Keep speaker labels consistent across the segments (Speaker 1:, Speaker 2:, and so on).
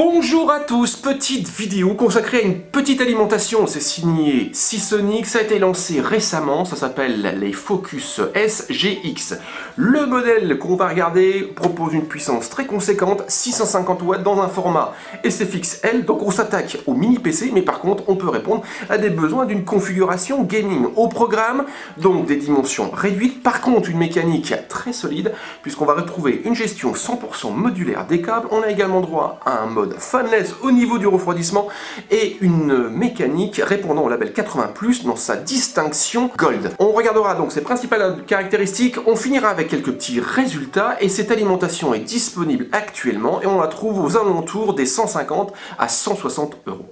Speaker 1: Bonjour à tous, petite vidéo consacrée à une petite alimentation, c'est signé Seasonic, ça a été lancé récemment, ça s'appelle les Focus SGX. Le modèle qu'on va regarder propose une puissance très conséquente, 650 watts dans un format SFX-L, donc on s'attaque au mini PC, mais par contre on peut répondre à des besoins d'une configuration gaming au programme, donc des dimensions réduites, par contre une mécanique très solide, puisqu'on va retrouver une gestion 100% modulaire des câbles, on a également droit à un mode fanless au niveau du refroidissement et une mécanique répondant au label 80+ dans sa distinction Gold. On regardera donc ses principales caractéristiques, on finira avec quelques petits résultats et cette alimentation est disponible actuellement et on la trouve aux alentours des 150 à 160 euros.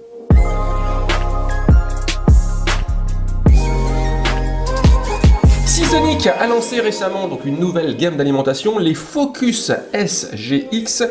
Speaker 1: Seasonic a lancé récemment donc une nouvelle gamme d'alimentation, les Focus SGX.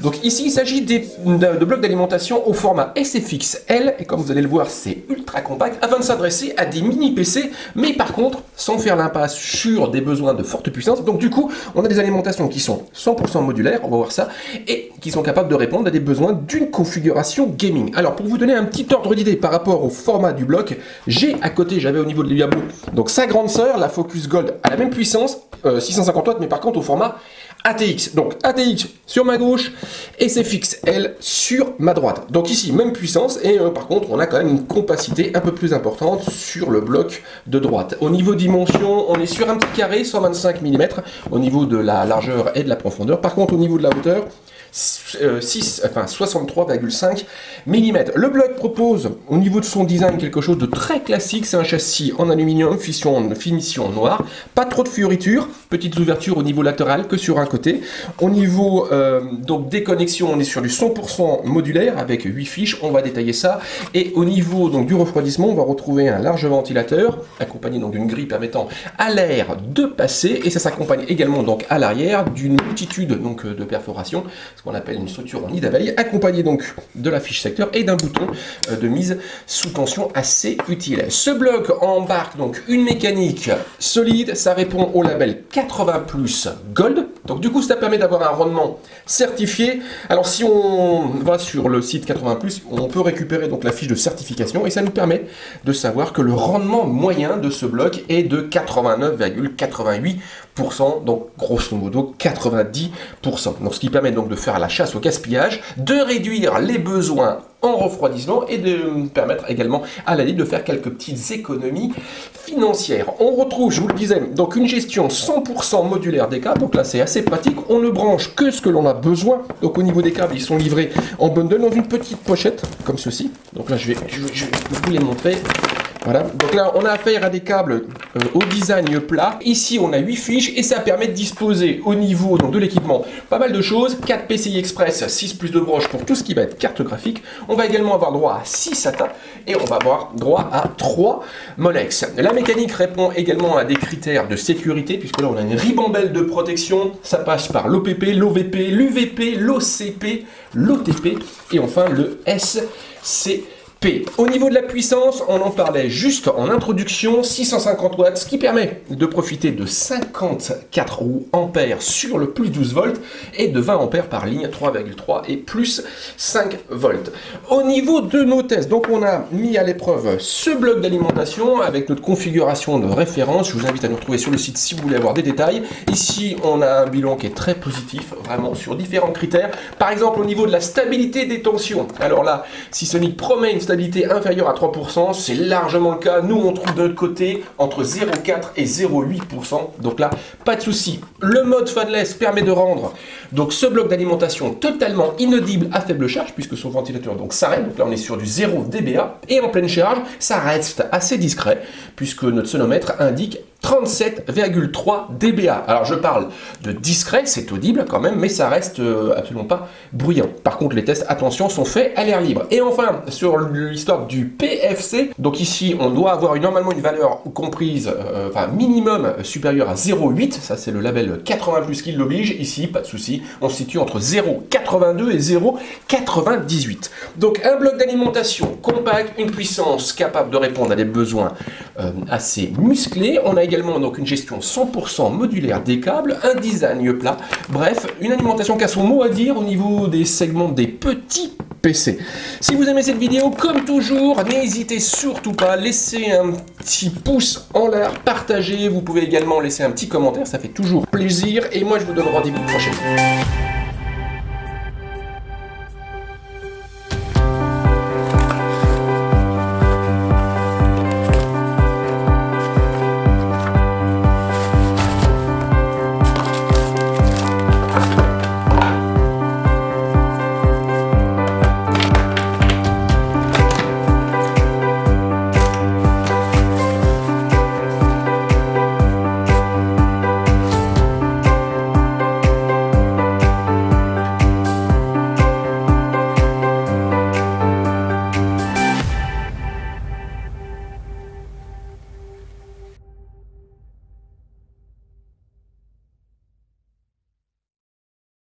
Speaker 1: Donc ici il s'agit de blocs d'alimentation au format SFX-L et comme vous allez le voir c'est ultra compact afin de s'adresser à des mini PC, mais par contre sans faire l'impasse sur des besoins de forte puissance. Donc du coup on a des alimentations qui sont 100% modulaires, on va voir ça, et qui sont capables de répondre à des besoins d'une configuration gaming. Alors pour vous donner un petit ordre d'idée par rapport au format du bloc, j'avais au niveau de l'Iabo donc sa grande sœur, la Focus Gold, à la même puissance, 650 watts, mais par contre au format ATX. Donc ATX sur ma gauche et SFX-L sur ma droite. Donc ici même puissance et par contre on a quand même une compacité un peu plus importante sur le bloc de droite. Au niveau dimension, on est sur un petit carré 125 mm au niveau de la largeur et de la profondeur. Par contre au niveau de la hauteur, 63,5 mm. Le bloc propose au niveau de son design quelque chose de très classique, c'est un châssis en aluminium, finition noire, pas trop de fioritures, petites ouvertures au niveau latéral que sur un côté. Au niveau donc des connexions, on est sur du 100% modulaire avec 8 fiches, on va détailler ça. Et au niveau donc du refroidissement, on va retrouver un large ventilateur accompagné donc d'une grille permettant à l'air de passer, et ça s'accompagne également donc à l'arrière d'une multitude donc de perforations, ce qu'on appelle une structure en nid d'abeille, accompagnée donc de la fiche secteur et d'un bouton de mise sous tension assez utile. Ce bloc embarque donc une mécanique solide, ça répond au label 80+ Gold, donc du coup ça permet d'avoir un rendement certifié. Alors si on va sur le site 80+, on peut récupérer donc la fiche de certification et ça nous permet de savoir que le rendement moyen de ce bloc est de 89,88%, donc grosso modo 90%. Donc ce qui permet donc de faire la chasse au gaspillage, de réduire les besoins en refroidissement et de permettre également à la limite de faire quelques petites économies financières. On retrouve, je vous le disais, donc une gestion 100% modulaire des câbles, donc là c'est assez pratique, on ne branche que ce que l'on a besoin, donc au niveau des câbles ils sont livrés en bundle dans une petite pochette comme ceci, donc là je vais vous les montrer. Voilà, donc là on a affaire à des câbles au design plat. Ici on a 8 fiches et ça permet de disposer au niveau donc, de l'équipement pas mal de choses. 4 PCI Express, 6 plus de broches pour tout ce qui va être carte graphique. On va également avoir droit à 6 SATA et on va avoir droit à 3 Molex. La mécanique répond également à des critères de sécurité puisque là on a une ribambelle de protection. Ça passe par l'OPP, l'OVP, l'UVP, l'OCP, l'OTP et enfin le SC. Au niveau de la puissance, on en parlait juste en introduction, 650 watts, ce qui permet de profiter de 54 ampères sur le plus 12 volts et de 20 ampères par ligne, 3,3 et plus 5 volts. Au niveau de nos tests, donc on a mis à l'épreuve ce bloc d'alimentation avec notre configuration de référence. Je vous invite à nous retrouver sur le site si vous voulez avoir des détails. Ici, on a un bilan qui est très positif, vraiment sur différents critères. Par exemple, au niveau de la stabilité des tensions. Alors là, Seasonic promet une stabilité inférieure à 3%, c'est largement le cas. Nous, on trouve de notre côté entre 0,4 et 0,8%. Donc là, pas de souci. Le mode fanless permet de rendre donc ce bloc d'alimentation totalement inaudible à faible charge, puisque son ventilateur donc s'arrête. Donc là, on est sur du 0 dBA. Et en pleine charge, ça reste assez discret, puisque notre sonomètre indique 37,3 dBA. Alors je parle de discret, c'est audible quand même, mais ça reste absolument pas bruyant. Par contre les tests, attention, sont faits à l'air libre. Et enfin, sur l'histoire du PFC. Donc ici, on doit avoir normalement une valeur comprise, minimum supérieure à 0,8. Ça, c'est le label 80+, qui l'oblige. Ici, pas de souci, on se situe entre 0,82 et 0,98. Donc un bloc d'alimentation compact, une puissance capable de répondre à des besoins assez musclés. On a également donc une gestion 100% modulaire des câbles, un design plat. Bref, une alimentation qui a son mot à dire au niveau des segments des petits PC. Si vous aimez cette vidéo, comme toujours, n'hésitez surtout pas à laisser un petit pouce en l'air, partagez. Vous pouvez également laisser un petit commentaire, ça fait toujours plaisir. Et moi, je vous donne rendez-vous prochainement.